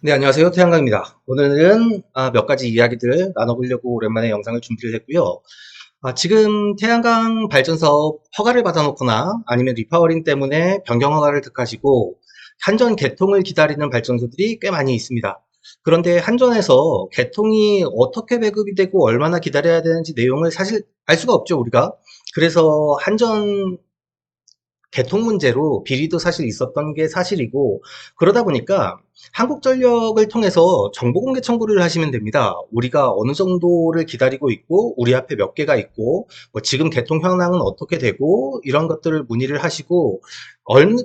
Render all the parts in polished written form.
네, 안녕하세요. 태양광입니다. 오늘은 몇 가지 이야기들을 나눠보려고 오랜만에 영상을 준비를 했고요. 지금 태양광 발전 사업 허가를 받아놓거나 아니면 리파워링 때문에 변경 허가를 득하시고 한전 개통을 기다리는 발전소들이 꽤 많이 있습니다. 그런데 한전에서 개통이 어떻게 배급이 되고 얼마나 기다려야 되는지 내용을 사실 알 수가 없죠, 우리가. 그래서 한전 개통 문제로 비리도 사실 있었던 게 사실이고, 그러다 보니까 한국전력을 통해서 정보공개 청구를 하시면 됩니다. 우리가 어느 정도를 기다리고 있고 우리 앞에 몇 개가 있고 뭐 지금 개통 현황은 어떻게 되고 이런 것들을 문의를 하시고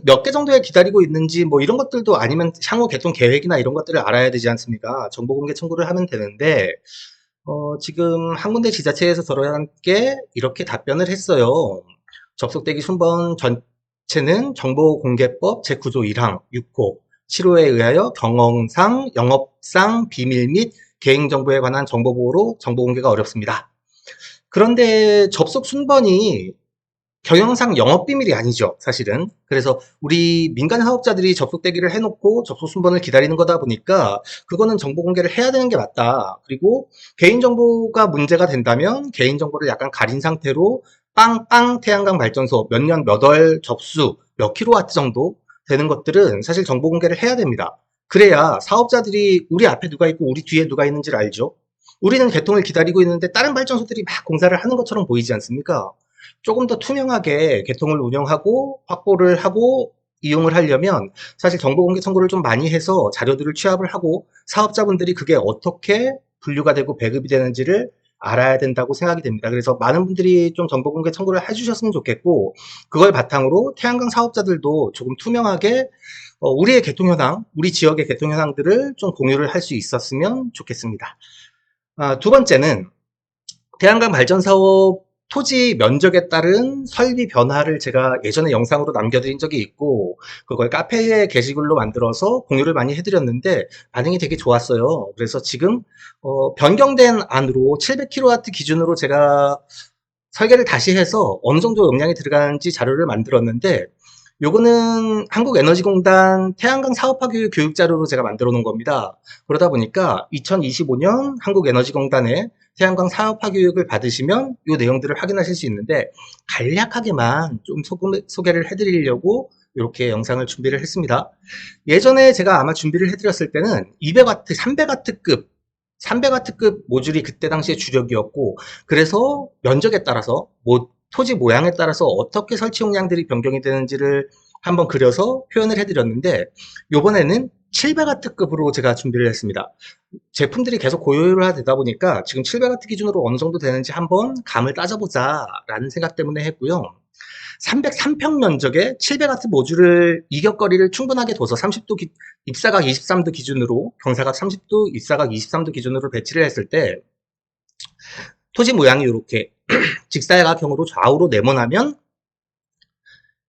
몇 개 정도에 기다리고 있는지 뭐 이런 것들도, 아니면 향후 개통 계획이나 이런 것들을 알아야 되지 않습니까? 정보공개 청구를 하면 되는데 지금 한 군데 지자체에서 저렇게 이렇게 답변을 했어요. 접속대기 순번 전체는 정보공개법 제9조 1항 6호 7호에 의하여 경영상, 영업상 비밀 및 개인정보에 관한 정보보호로 정보공개가 어렵습니다. 그런데 접속 순번이 경영상 영업비밀이 아니죠, 사실은. 그래서 우리 민간 사업자들이 접속 대기를 해놓고 접속 순번을 기다리는 거다 보니까 그거는 정보 공개를 해야 되는 게 맞다. 그리고 개인정보가 문제가 된다면 개인정보를 약간 가린 상태로 빵빵 태양광 발전소 몇 년 몇 월 접수 몇 킬로와트 정도 되는 것들은 사실 정보 공개를 해야 됩니다. 그래야 사업자들이 우리 앞에 누가 있고 우리 뒤에 누가 있는지를 알죠. 우리는 개통을 기다리고 있는데 다른 발전소들이 막 공사를 하는 것처럼 보이지 않습니까? 조금 더 투명하게 개통을 운영하고 확보를 하고 이용을 하려면 사실 정보공개 청구를 좀 많이 해서 자료들을 취합을 하고 사업자분들이 그게 어떻게 분류가 되고 배급이 되는지를 알아야 된다고 생각이 됩니다. 그래서 많은 분들이 좀 정보공개 청구를 해주셨으면 좋겠고, 그걸 바탕으로 태양광 사업자들도 조금 투명하게 우리의 개통 현황, 우리 지역의 개통 현황들을 좀 공유를 할 수 있었으면 좋겠습니다. 두 번째는 태양광 발전 사업 토지 면적에 따른 설비 변화를 제가 예전에 영상으로 남겨드린 적이 있고, 그걸 카페에 게시글로 만들어서 공유를 많이 해드렸는데 반응이 되게 좋았어요. 그래서 지금 변경된 안으로 700kW 기준으로 제가 설계를 다시 해서 어느 정도 용량이 들어가는지 자료를 만들었는데, 요거는 한국에너지공단 태양광 사업화 교육 자료로 제가 만들어 놓은 겁니다. 그러다 보니까 2025년 한국에너지공단의 태양광 사업화 교육을 받으시면 이 내용들을 확인하실 수 있는데, 간략하게만 좀 소개를 해드리려고 이렇게 영상을 준비를 했습니다. 예전에 제가 아마 준비를 해드렸을 때는 200W, 300W급 모듈이 그때 당시에 주력이었고, 그래서 면적에 따라서 토지 모양에 따라서 어떻게 설치 용량들이 변경이 되는지를 한번 그려서 표현을 해드렸는데, 요번에는 700W급으로 제가 준비를 했습니다. 제품들이 계속 고효율화되다 보니까 지금 700W 기준으로 어느 정도 되는지 한번 감을 따져보자 라는 생각 때문에 했고요. 303평 면적에 700W 모듈을 이격거리를 충분하게 둬서 30도 입사각 23도 기준으로, 경사각 30도, 입사각 23도 기준으로 배치를 했을 때 토지 모양이 이렇게 직사각형으로 좌우로 네모나면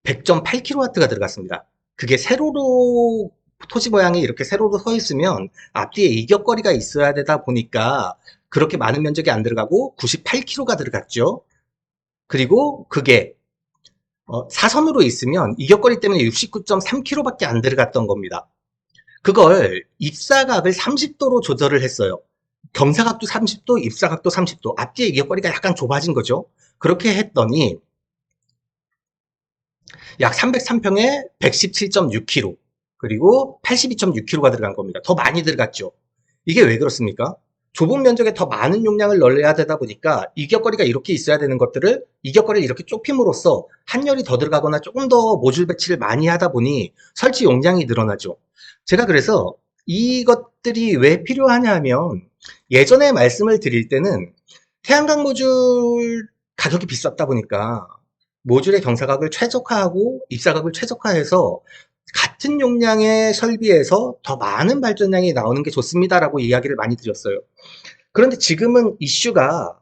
100.8kW가 들어갔습니다. 그게 세로로, 토지 모양이 이렇게 세로로 서 있으면 앞뒤에 이격거리가 있어야 되다 보니까 그렇게 많은 면적이 안 들어가고 98kW가 들어갔죠. 그리고 그게 사선으로 있으면 이격거리 때문에 69.3kW밖에 안 들어갔던 겁니다. 그걸 입사각을 30도로 조절을 했어요. 경사각도 30도, 입사각도 30도. 앞뒤에 이격거리가 약간 좁아진 거죠. 그렇게 했더니 약 303평에 117.6kg, 그리고 82.6kg가 들어간 겁니다. 더 많이 들어갔죠. 이게 왜 그렇습니까? 좁은 면적에 더 많은 용량을 넣어야 되다 보니까 이격거리가 이렇게 있어야 되는 것들을, 이격거리를 이렇게 좁힘으로써 한열이 더 들어가거나 조금 더 모듈 배치를 많이 하다 보니 설치 용량이 늘어나죠. 제가 그래서 이것들이 왜 필요하냐 하면, 예전에 말씀을 드릴 때는 태양광 모듈 가격이 비쌌다 보니까 모듈의 경사각을 최적화하고 입사각을 최적화해서 같은 용량의 설비에서 더 많은 발전량이 나오는 게 좋습니다라고 이야기를 많이 드렸어요. 그런데 지금은 이슈가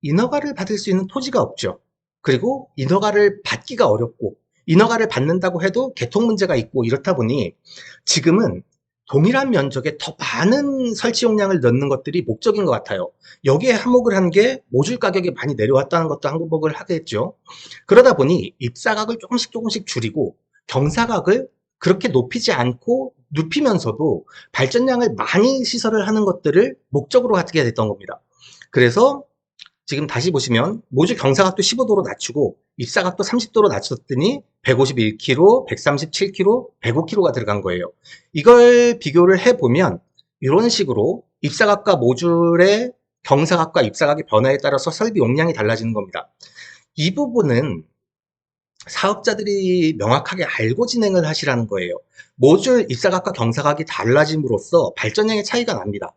인허가를 받을 수 있는 토지가 없죠. 그리고 인허가를 받기가 어렵고, 인허가를 받는다고 해도 개통 문제가 있고, 이렇다 보니 지금은 동일한 면적에 더 많은 설치 용량을 넣는 것들이 목적인 것 같아요. 여기에 한몫을 한 게 모듈 가격이 많이 내려왔다는 것도 한몫을 하겠죠. 그러다 보니 입사각을 조금씩 줄이고 경사각을 그렇게 높이지 않고 눕히면서도 발전량을 많이 시설을 하는 것들을 목적으로 하게 됐던 겁니다. 그래서 지금 다시 보시면 모듈 경사각도 15도로 낮추고 입사각도 30도로 낮췄더니 151kg, 137kg, 105kg가 들어간 거예요. 이걸 비교를 해보면 이런 식으로 입사각과 모듈의 경사각과 입사각의 변화에 따라서 설비 용량이 달라지는 겁니다. 이 부분은 사업자들이 명확하게 알고 진행을 하시라는 거예요. 모듈 입사각과 경사각이 달라짐으로써 발전량의 차이가 납니다.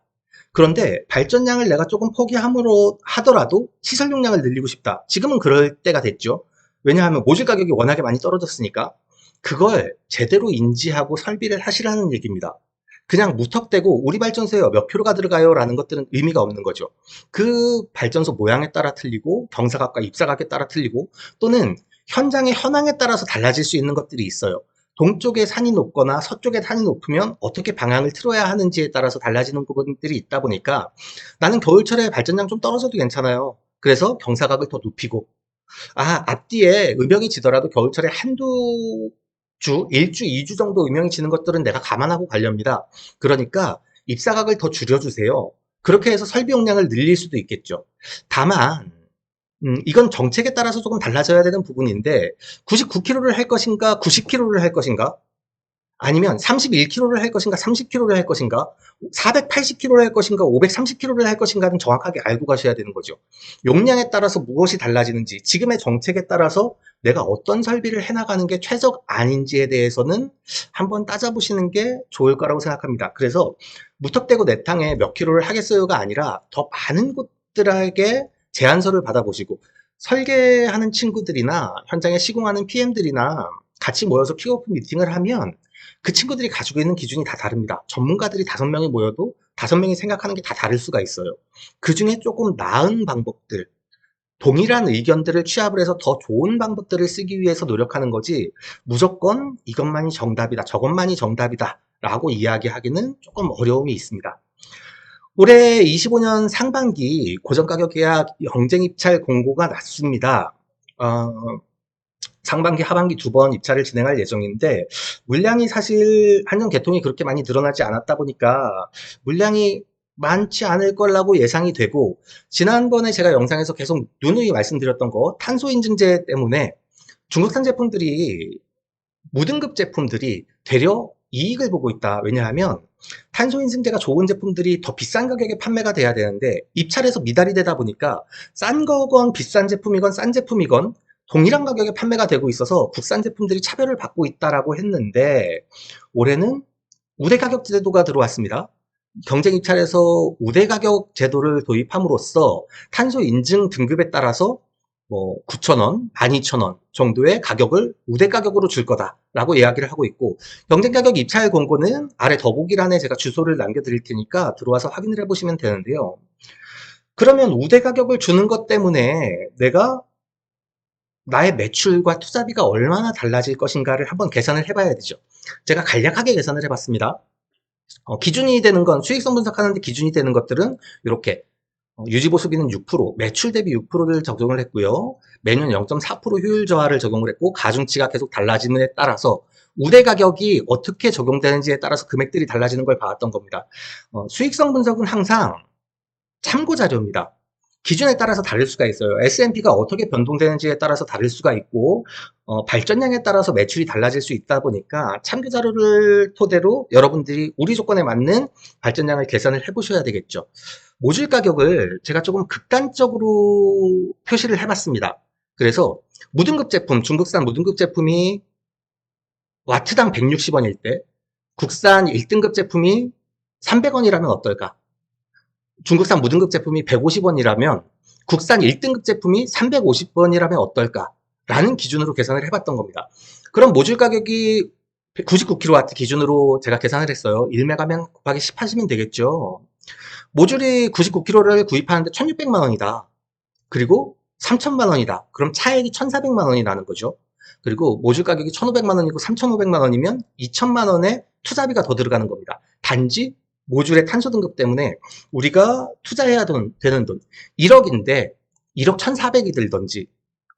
그런데 발전량을 내가 조금 포기함으로 하더라도 시설 용량을 늘리고 싶다. 지금은 그럴 때가 됐죠. 왜냐하면 모듈 가격이 워낙에 많이 떨어졌으니까 그걸 제대로 인지하고 설비를 하시라는 얘기입니다. 그냥 무턱대고 우리 발전소에 몇 킬로가 들어가요 라는 것들은 의미가 없는 거죠. 그 발전소 모양에 따라 틀리고 경사각과 입사각에 따라 틀리고 또는 현장의 현황에 따라서 달라질 수 있는 것들이 있어요. 동쪽에 산이 높거나 서쪽에 산이 높으면 어떻게 방향을 틀어야 하는지에 따라서 달라지는 부분들이 있다 보니까 나는 겨울철에 발전량 좀 떨어져도 괜찮아요. 그래서 경사각을 더 높이고 앞뒤에 음영이 지더라도 겨울철에 한두 주, 1주, 2주 정도 음영이 지는 것들은 내가 감안하고 관련입니다. 그러니까 입사각을 더 줄여주세요. 그렇게 해서 설비 용량을 늘릴 수도 있겠죠. 다만 이건 정책에 따라서 조금 달라져야 되는 부분인데 99kg를 할 것인가 90kg를 할 것인가 아니면 31kg를 할 것인가 30kg를 할 것인가 480kg를 할 것인가 530kg를 할 것인가는 정확하게 알고 가셔야 되는 거죠. 용량에 따라서 무엇이 달라지는지 지금의 정책에 따라서 내가 어떤 설비를 해나가는 게 최적 아닌지에 대해서는 한번 따져보시는 게 좋을 거라고 생각합니다. 그래서 무턱대고 내 땅에 몇 킬로를 하겠어요가 아니라 더 많은 곳들에게 제안서를 받아보시고 설계하는 친구들이나 현장에 시공하는 PM들이나 같이 모여서 킥오프 미팅을 하면 그 친구들이 가지고 있는 기준이 다 다릅니다. 전문가들이 5명이 모여도 5명이 생각하는 게 다 다를 수가 있어요. 그 중에 조금 나은 방법들, 동일한 의견들을 취합을 해서 더 좋은 방법들을 쓰기 위해서 노력하는 거지 무조건 이것만이 정답이다, 저것만이 정답이다 라고 이야기하기는 조금 어려움이 있습니다. 올해 25년 상반기 고정가격 계약 경쟁 입찰 공고가 났습니다. 상반기, 하반기 2번 입찰을 진행할 예정인데 물량이 사실 한정 개통이 그렇게 많이 늘어나지 않았다 보니까 물량이 많지 않을 거라고 예상이 되고 지난번에 제가 영상에서 계속 누누이 말씀드렸던 거 탄소 인증제 때문에 중국산 제품들이 무등급 제품들이 되려 이익을 보고 있다. 왜냐하면 탄소 인증제가 좋은 제품들이 더 비싼 가격에 판매가 돼야 되는데 입찰에서 미달이 되다 보니까 싼 거건 비싼 제품이건 싼 제품이건 동일한 가격에 판매가 되고 있어서 국산 제품들이 차별을 받고 있다라고 했는데 올해는 우대 가격 제도가 들어왔습니다. 경쟁 입찰에서 우대 가격 제도를 도입함으로써 탄소 인증 등급에 따라서 9,000원, 12,000원 정도의 가격을 우대 가격으로 줄 거다라고 이야기를 하고 있고 경쟁 가격 입찰 공고는 아래 더보기란에 제가 주소를 남겨드릴 테니까 들어와서 확인을 해보시면 되는데요. 그러면 우대 가격을 주는 것 때문에 내가 나의 매출과 투자비가 얼마나 달라질 것인가를 한번 계산을 해봐야 되죠. 제가 간략하게 계산을 해봤습니다. 기준이 되는 건 수익성 분석하는데 기준이 되는 것들은 이렇게 유지보수비는 6%, 매출 대비 6%를 적용을 했고요. 매년 0.4% 효율 저하를 적용을 했고 가중치가 계속 달라짐에 따라서 우대 가격이 어떻게 적용되는지에 따라서 금액들이 달라지는 걸 봐왔던 겁니다. 수익성 분석은 항상 참고 자료입니다. 기준에 따라서 다를 수가 있어요. S&P가 어떻게 변동되는지에 따라서 다를 수가 있고 발전량에 따라서 매출이 달라질 수 있다 보니까 참고 자료를 토대로 여러분들이 우리 조건에 맞는 발전량을 계산을 해보셔야 되겠죠. 모듈 가격을 제가 조금 극단적으로 표시를 해봤습니다. 그래서 무등급 제품, 중국산 무등급 제품이 와트당 160원일 때 국산 1등급 제품이 300원이라면 어떨까? 중국산 무등급 제품이 150원이라면 국산 1등급 제품이 350원이라면 어떨까? 라는 기준으로 계산을 해봤던 겁니다. 그럼 모듈 가격이 99kW 기준으로 제가 계산을 했어요. 1메가면 곱하기 10 하시면 되겠죠. 모듈이 99kg를 구입하는데 1600만 원이다. 그리고 3000만 원이다. 그럼 차액이 1400만 원이 나는 거죠. 그리고 모듈 가격이 1500만 원이고 3500만 원이면 2000만 원의 투자비가 더 들어가는 겁니다. 단지 모듈의 탄소 등급 때문에 우리가 투자해야 되는 돈 1억인데 1억 1400이 들던지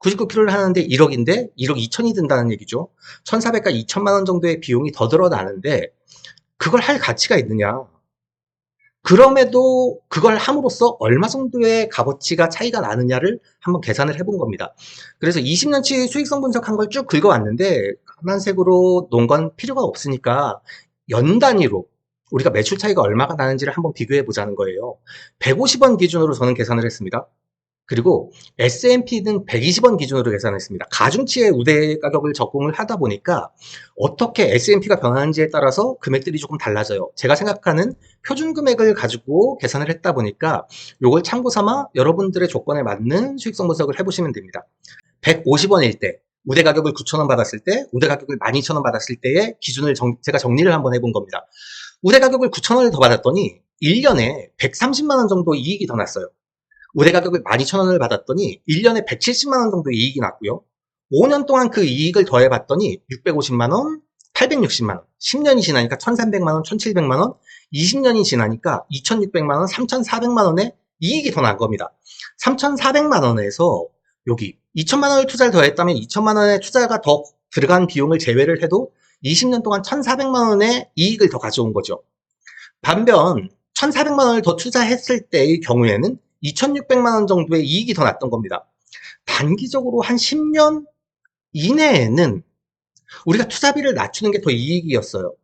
99km를 하는데 1억인데 1억 2천이 든다는 얘기죠. 1,400과 2천만 원 정도의 비용이 더 들어나는데 그걸 할 가치가 있느냐? 그럼에도 그걸 함으로써 얼마 정도의 값어치가 차이가 나느냐를 한번 계산을 해본 겁니다. 그래서 20년치 수익성 분석한 걸 쭉 긁어왔는데 까만색으로 놓은 건 필요가 없으니까 연 단위로 우리가 매출 차이가 얼마가 나는지를 한번 비교해 보자는 거예요. 150원 기준으로 저는 계산을 했습니다. 그리고 S&P는 120원 기준으로 계산했습니다. 가중치의 우대 가격을 적용을 하다 보니까 어떻게 S&P가 변하는지에 따라서 금액들이 조금 달라져요. 제가 생각하는 표준 금액을 가지고 계산을 했다 보니까 이걸 참고 삼아 여러분들의 조건에 맞는 수익성 분석을 해보시면 됩니다. 150원일 때 우대 가격을 9,000원 받았을 때, 우대 가격을 12,000원 받았을 때의 기준을 제가 정리를 한번 해본 겁니다. 우대 가격을 9,000원을 더 받았더니 1년에 130만 원 정도 이익이 더 났어요. 우대 가격을 12,000원을 받았더니 1년에 170만 원 정도 이익이 났고요. 5년 동안 그 이익을 더해봤더니 650만 원, 860만 원, 10년이 지나니까 1,300만 원, 1,700만 원, 20년이 지나니까 2,600만 원, 3,400만 원의 이익이 더 난 겁니다. 3,400만 원에서 여기 2천만 원을 투자를 더했다면 2천만 원의 투자가 더 들어간 비용을 제외를 해도 20년 동안 1,400만 원의 이익을 더 가져온 거죠. 반면 1,400만 원을 더 투자했을 때의 경우에는 2,600만 원 정도의 이익이 더 났던 겁니다. 단기적으로 한 10년 이내에는 우리가 투자비를 낮추는 게 더 이익이었어요.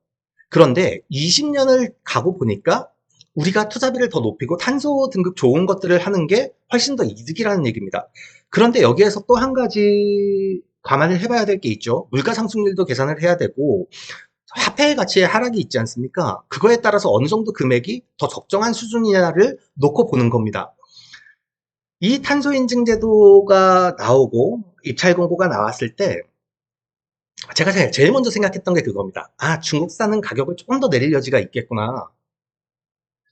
그런데 20년을 가고 보니까 우리가 투자비를 더 높이고 탄소 등급 좋은 것들을 하는 게 훨씬 더 이득이라는 얘기입니다. 그런데 여기에서 또 한 가지 감안을 해봐야 될 게 있죠. 물가 상승률도 계산을 해야 되고 화폐의 가치의 하락이 있지 않습니까? 그거에 따라서 어느 정도 금액이 더 적정한 수준이냐를 놓고 보는 겁니다. 이 탄소인증제도가 나오고 입찰 공고가 나왔을 때 제가 제일 먼저 생각했던 게 그겁니다. 아, 중국산은 가격을 조금 더 내릴 여지가 있겠구나.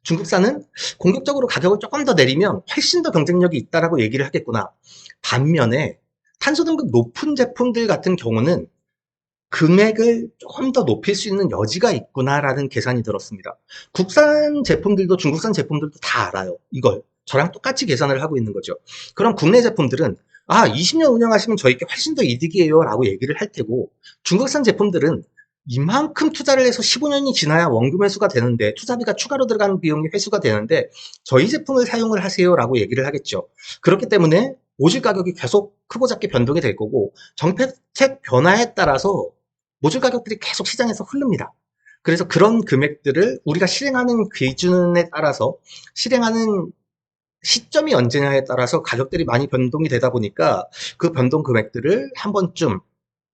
중국산은 공격적으로 가격을 조금 더 내리면 훨씬 더 경쟁력이 있다라고 얘기를 하겠구나. 반면에 탄소 등급 높은 제품들 같은 경우는 금액을 조금 더 높일 수 있는 여지가 있구나라는 계산이 들었습니다. 국산 제품들도 중국산 제품들도 다 알아요. 이걸 저랑 똑같이 계산을 하고 있는 거죠. 그럼 국내 제품들은 20년 운영하시면 저희께 훨씬 더 이득이에요 라고 얘기를 할 테고, 중국산 제품들은 이만큼 투자를 해서 15년이 지나야 원금 회수가 되는데, 투자비가 추가로 들어가는 비용이 회수가 되는데 저희 제품을 사용을 하세요 라고 얘기를 하겠죠. 그렇기 때문에 모듈 가격이 계속 크고 작게 변동이 될 거고, 정책 변화에 따라서 모듈 가격들이 계속 시장에서 흐릅니다. 그래서 그런 금액들을 우리가 실행하는 기준에 따라서, 실행하는 시점이 언제냐에 따라서 가격들이 많이 변동이 되다 보니까 그 변동 금액들을 한 번쯤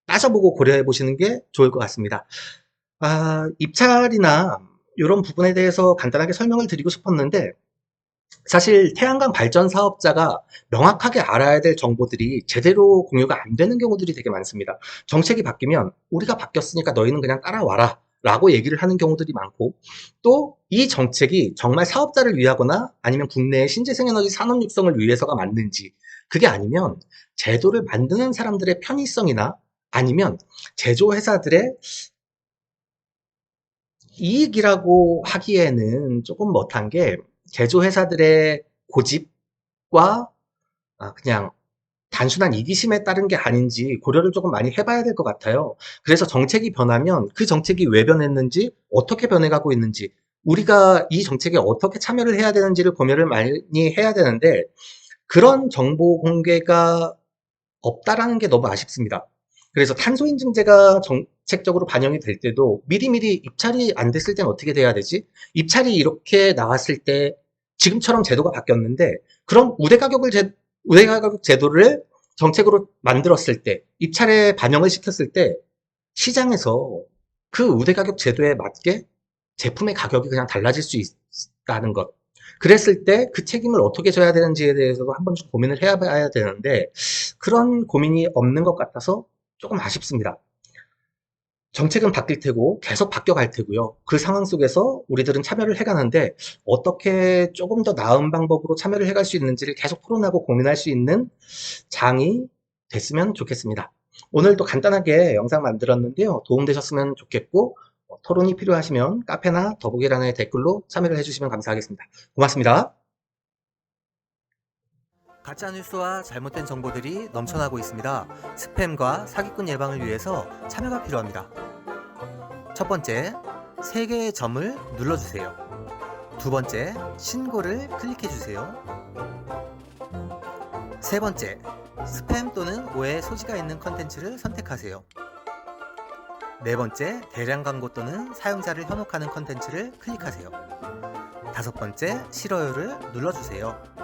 따져보고 고려해 보시는 게 좋을 것 같습니다. 입찰이나 이런 부분에 대해서 간단하게 설명을 드리고 싶었는데, 사실 태양광 발전 사업자가 명확하게 알아야 될 정보들이 제대로 공유가 안 되는 경우들이 되게 많습니다. 정책이 바뀌면 우리가 바뀌었으니까 너희는 그냥 따라와라 라고 얘기를 하는 경우들이 많고, 또 이 정책이 정말 사업자를 위하거나 아니면 국내의 신재생에너지 산업 육성을 위해서가 맞는지, 그게 아니면 제도를 만드는 사람들의 편의성이나 아니면 제조회사들의 이익이라고 하기에는 조금 못한 게, 제조회사들의 고집과 그냥 단순한 이기심에 따른 게 아닌지 고려를 조금 많이 해봐야 될 것 같아요. 그래서 정책이 변하면 그 정책이 왜 변했는지, 어떻게 변해가고 있는지, 우리가 이 정책에 어떻게 참여를 해야 되는지를 고민을 많이 해야 되는데, 그런 정보 공개가 없다라는 게 너무 아쉽습니다. 그래서 탄소인증제가 정책적으로 반영이 될 때도 미리미리 입찰이 안 됐을 땐 어떻게 돼야 되지? 입찰이 이렇게 나왔을 때 지금처럼 제도가 바뀌었는데, 그럼 우대 가격 제도를 정책으로 만들었을 때, 입찰에 반영을 시켰을 때 시장에서 그 우대 가격 제도에 맞게 제품의 가격이 그냥 달라질 수 있다는 것. 그랬을 때 그 책임을 어떻게 져야 되는지에 대해서도 한 번쯤 고민을 해봐야 되는데, 그런 고민이 없는 것 같아서 조금 아쉽습니다. 정책은 바뀔 테고 계속 바뀌어갈 테고요. 그 상황 속에서 우리들은 참여를 해가는데 어떻게 조금 더 나은 방법으로 참여를 해갈 수 있는지를 계속 토론하고 고민할 수 있는 장이 됐으면 좋겠습니다. 오늘도 간단하게 영상 만들었는데요. 도움되셨으면 좋겠고, 토론이 필요하시면 카페나 더보기란의 댓글로 참여를 해주시면 감사하겠습니다. 고맙습니다. 가짜뉴스와 잘못된 정보들이 넘쳐나고 있습니다. 스팸과 사기꾼 예방을 위해서 참여가 필요합니다. 첫 번째, 3개의 점을 눌러주세요. 두 번째, 신고를 클릭해주세요. 세 번째, 스팸 또는 오해 소지가 있는 컨텐츠를 선택하세요. 네 번째, 대량 광고 또는 사용자를 현혹하는 컨텐츠를 클릭하세요. 다섯 번째, 싫어요를 눌러주세요.